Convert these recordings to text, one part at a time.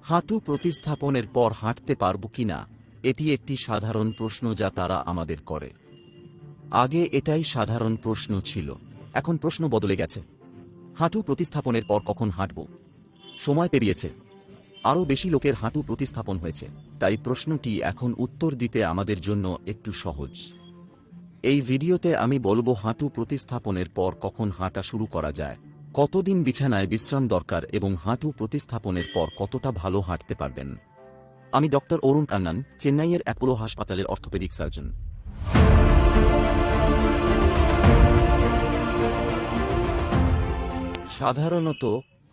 হাঁটু প্রতিস্থাপনের পর হাঁটতে পারব কিনা, এটি একটি সাধারণ প্রশ্ন যা তারা আমাদের করে। আগে এটাই সাধারণ প্রশ্ন ছিল, এখন প্রশ্ন বদলে গেছে। হাঁটু প্রতিস্থাপনের পর কখন হাঁটব? সময় পেরিয়েছে, আরও বেশি লোকের হাঁটু প্রতিস্থাপন হয়েছে, তাই প্রশ্নটি এখন উত্তর দিতে আমাদের জন্য একটু সহজ। এই ভিডিওতে আমি বলবো হাঁটু প্রতিস্থাপনের পর কখন হাঁটা শুরু করা যায়, কতদিন বিছানায় বিশ্রাম দরকার এবং হাঁটু প্রতিস্থাপনের পর কতটা ভালো হাঁটতে পারবেন। আমি ডক্টর অরুণ কান্নান, চেন্নাইয়ের অ্যাপোলো হাসপাতালের অর্থোপেডিক সার্জন। সাধারণত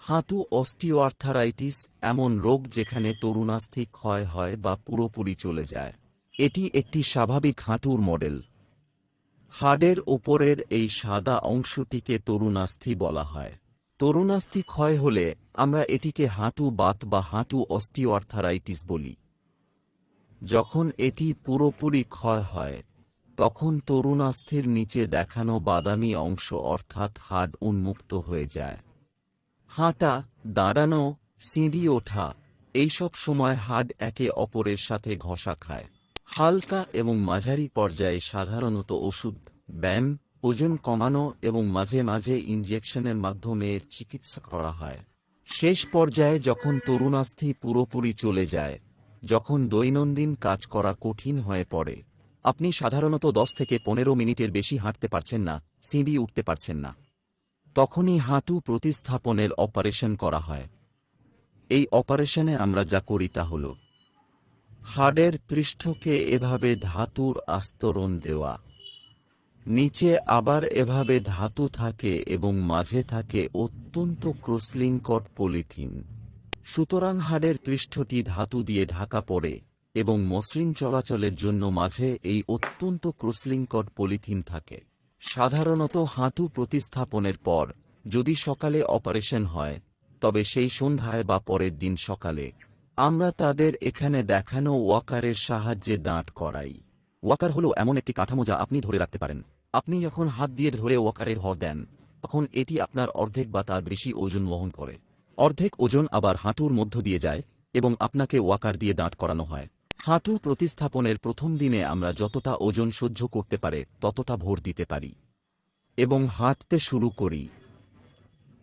হাঁটু অস্টিওআর্থারাইটিস এমন রোগ যেখানে তরুণাস্থি ক্ষয় হয় বা পুরোপুরি চলে যায়। এটি একটি স্বাভাবিক হাঁটুর মডেল। হাড়ের ওপরের এই সাদা অংশটিকে তরুণাস্থি বলা হয়। তরুণাস্থি ক্ষয় হলে আমরা এটিকে হাঁটু বাত বা হাঁটু অস্টিওআর্থারাইটিস বলি। যখন এটি পুরোপুরি ক্ষয় হয় তখন তরুণাস্থির নিচে দেখানো বাদামি অংশ অর্থাৎ হাড় উন্মুক্ত হয়ে যায়। হাঁটা, দাঁড়ানো, সিঁড়ি ওঠা, এইসব সময় হাড় একে অপরের সাথে ঘষা খায়। হালকা এবং মাঝারি পর্যায়ে সাধারণত ওষুধ, ব্যায়াম, ওজন কমানো এবং মাঝে মাঝে ইনজেকশনের মাধ্যমে এর চিকিৎসা করা হয়। শেষ পর্যায়ে যখন তরুণাস্থি পুরোপুরি চলে যায়, যখন দৈনন্দিন কাজ করা কঠিন হয়ে পড়ে, আপনি সাধারণত 10 থেকে 15 মিনিটের বেশি হাঁটতে পারছেন না, সিঁড়ি উঠতে পারছেন না, তখনই হাঁটু প্রতিস্থাপনের অপারেশন করা হয়। এই অপারেশনে আমরা যা করি তা হল হাড়ের পৃষ্ঠকে এভাবে ধাতুর আস্তরণ দেওয়া, নিচে আবার এভাবে ধাতু থাকে এবং মাঝে থাকে অত্যন্ত ক্রসলিংকট পলিথিন। সুতরাং হাড়ের পৃষ্ঠটি ধাতু দিয়ে ঢাকা পড়ে এবং মসৃণ চলাচলের জন্য মাঝে এই অত্যন্ত ক্রসলিংকট পলিথিন থাকে। সাধারণত হাঁটু প্রতিস্থাপনের পর যদি সকালে অপারেশন হয়, তবে সেই সন্ধ্যায় বা পরের দিন সকালে আমরা তাদের এখানে দেখানো ওয়াকারের সাহায্যে দাঁড় করাই। ওয়াকার হলো এমন একটি কাঠামো যা আপনি ধরে রাখতে পারেন। আপনি যখন হাত দিয়ে ধরে ওয়াকারের ভর দেন, তখন এটি আপনার অর্ধেক বা তার বেশি ওজন বহন করে। অর্ধেক ওজন আবার হাঁটুর মধ্য দিয়ে যায় এবং আপনাকে ওয়াকার দিয়ে দাঁড় করানো হয়। হাঁটু প্রতিস্থাপনের প্রথম দিনে আমরা যতটা ওজন সহ্য করতে পারে ততটা ভর দিতে পারি এবং হাঁটতে শুরু করি।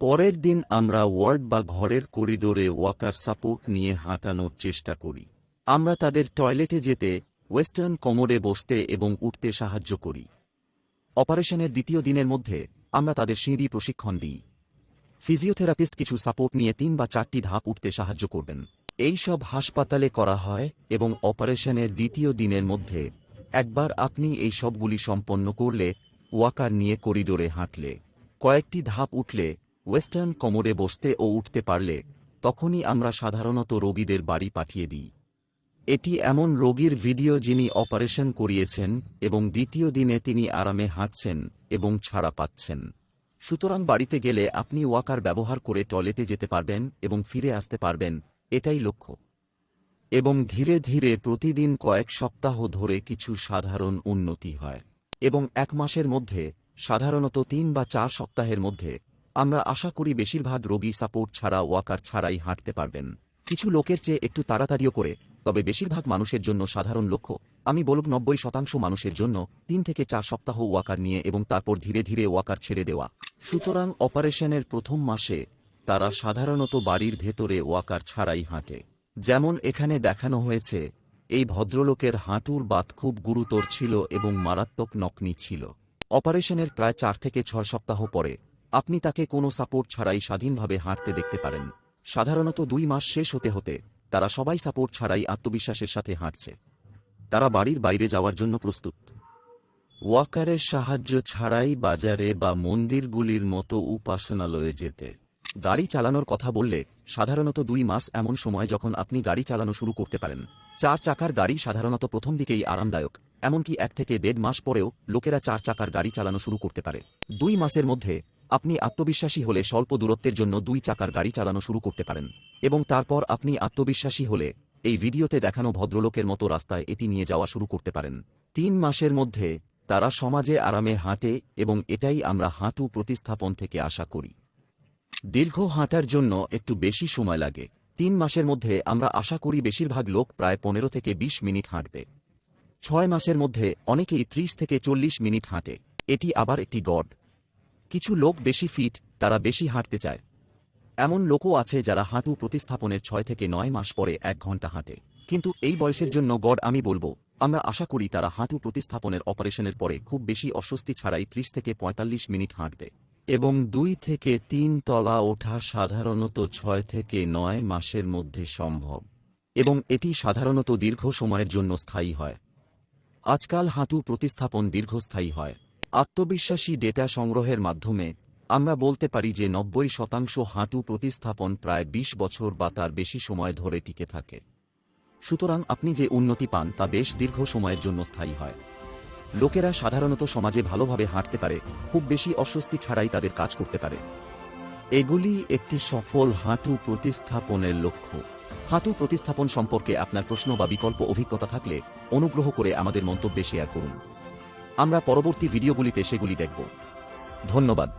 পরের দিন আমরা ওয়ার্ড বা ঘরের করিডোরে ওয়াকার সাপোর্ট নিয়ে হাঁটানোর চেষ্টা করি। আমরা তাদের টয়লেটে যেতে, ওয়েস্টার্ন কোমোডে বসতে এবং উঠতে সাহায্য করি। অপারেশনের দ্বিতীয় দিনের মধ্যে আমরা তাদের সিঁড়ি প্রশিক্ষণ দিই। ফিজিওথেরাপিস্ট কিছু সাপোর্ট নিয়ে 3 বা 4টি ধাপ উঠতে সাহায্য করবেন। এই সব হাসপাতালে করা হয় এবং অপারেশনের দ্বিতীয় দিনের মধ্যে একবার আপনি এই সবগুলি সম্পন্ন করলে, ওয়াকার নিয়ে করিডোরে হাঁটলে, কয়েকটি ধাপ উঠলে, ওয়েস্টার্ন কোমোডে বসতে ও উঠতে পারলে, তখনই আমরা সাধারণত রোগীদের বাড়ি পাঠিয়ে দিই। এটি এমন রোগীর ভিডিও যিনি অপারেশন করিয়েছেন এবং দ্বিতীয় দিনে তিনি আরামে হাঁটছেন এবং ছাড়া পাচ্ছেন। সুতরাং বাড়িতে গেলে আপনি ওয়াকার ব্যবহার করে টয়লেটে যেতে পারবেন এবং ফিরে আসতে পারবেন, এটাই লক্ষ্য। এবং ধীরে ধীরে প্রতিদিন কয়েক সপ্তাহ ধরে কিছু সাধারণ উন্নতি হয় এবং 1 মাসের মধ্যে, সাধারণত 3 বা 4 সপ্তাহের মধ্যে, আমরা আশা করি বেশিরভাগ রোগী সাপোর্ট ছাড়া ওয়াকার ছাড়াই হাঁটতে পারবেন। কিছু লোকের চেয়ে একটু তাড়াতাড়িও করে, তবে বেশিরভাগ মানুষের জন্য সাধারণ লক্ষ্য, আমি বলব 90% মানুষের জন্য 3 থেকে 4 সপ্তাহ ওয়াকার নিয়ে এবং তারপর ধীরে ধীরে ওয়াকার ছেড়ে দেওয়া। সুতরাং অপারেশনের প্রথম মাসে তারা সাধারণত বাড়ির ভেতরে ওয়াকার ছাড়াই হাঁটে। যেমন এখানে দেখানো হয়েছে, এই ভদ্রলোকের হাঁটুর বাত খুব গুরুতর ছিল এবং মারাত্মক নকনি ছিল। অপারেশনের প্রায় 4 থেকে 6 সপ্তাহ পরে আপনি তাকে কোনো সাপোর্ট ছাড়াই স্বাধীনভাবে হাঁটতে দেখতে পারেন। সাধারণত 2 মাস শেষ হতে হতে তারা সবাই সাপোর্ট ছাড়াই আত্মবিশ্বাসের সাথে হাঁটছে। তারা বাড়ির বাইরে যাওয়ার জন্য প্রস্তুত। ওয়াকারের সাহায্য ছাড়াই বাজারে বা মন্দিরগুলির মতো উপাসনালয়ে যেতে। গাড়ি চালানোর কথা বললে, সাধারণত 2 মাস এমন সময় যখন আপনি গাড়ি চালানো শুরু করতে পারেন। 4 চাকার গাড়ি সাধারণত প্রথম দিকেই আরামদায়ক, এমনকি 1 থেকে 1.5 মাস পরেও লোকেরা 4 চাকার গাড়ি চালানো শুরু করতে পারে। 2 মাসের মধ্যে আপনি আত্মবিশ্বাসী হলে স্বল্প দূরত্বের জন্য 2 চাকার গাড়ি চালানো শুরু করতে পারেন এবং তারপর আপনি আত্মবিশ্বাসী হলে এই ভিডিওতে দেখানো ভদ্রলোকের মতো রাস্তায় এটি নিয়ে যাওয়া শুরু করতে পারেন। 3 মাসের মধ্যে তারা সমাজে আরামে হাঁটে এবং এটাই আমরা হাঁটু প্রতিস্থাপন থেকে আশা করি। দীর্ঘ হাঁটার জন্য একটু বেশি সময় লাগে। 3 মাসের মধ্যে আমরা আশা করি বেশিরভাগ লোক প্রায় 15 থেকে 20 মিনিট হাঁটবে। 6 মাসের মধ্যে অনেকেই 30 থেকে 40 মিনিট হাঁটে। এটি আবার একটি গড়। কিছু লোক বেশি ফিট, তারা বেশি হাঁটতে চায়। এমন লোকও আছে যারা হাঁটু প্রতিস্থাপনের 6 থেকে 9 মাস পরে 1 ঘন্টা হাঁটে। কিন্তু এই বয়সের জন্য গড় আমি বলবো, আমরা আশা করি তারা হাঁটু প্রতিস্থাপনের অপারেশনের পরে খুব বেশি অস্বস্তি ছাড়াই 30 থেকে 45 মিনিট হাঁটবে। এবং 2 থেকে 3 তলা ওঠা সাধারণত 6 থেকে 9 মাসের মধ্যে সম্ভব। এবং এটি সাধারণত দীর্ঘ সময়ের জন্য স্থায়ী হয়। আজকাল হাঁটু প্রতিস্থাপন দীর্ঘস্থায়ী হয়। আত্মবিশ্বাসী ডেটা সংগ্রহের মাধ্যমে আমরা বলতে পারি যে 90% হাঁটু প্রতিস্থাপন প্রায় 20 বছর বা তার বেশি সময় ধরে টিকে থাকে। সুতরাং আপনি যে উন্নতি পান তা বেশ দীর্ঘ সময়ের জন্য স্থায়ী হয়। লোকেরা সাধারণত সমাজে ভালোভাবে হাঁটতে পারে, খুব বেশি অস্বস্তি ছাড়াই তাদের কাজ করতে পারে। এগুলি একটি সফল হাঁটু প্রতিস্থাপনের লক্ষ্য। হাঁটু প্রতিস্থাপন সম্পর্কে আপনার প্রশ্ন বা বিকল্প অভিজ্ঞতা থাকলে অনুগ্রহ করে আমাদের মন্তব্যে শেয়ার করুন। আমরা পরবর্তী ভিডিওগুলিতে সেগুলি দেখব। ধন্যবাদ।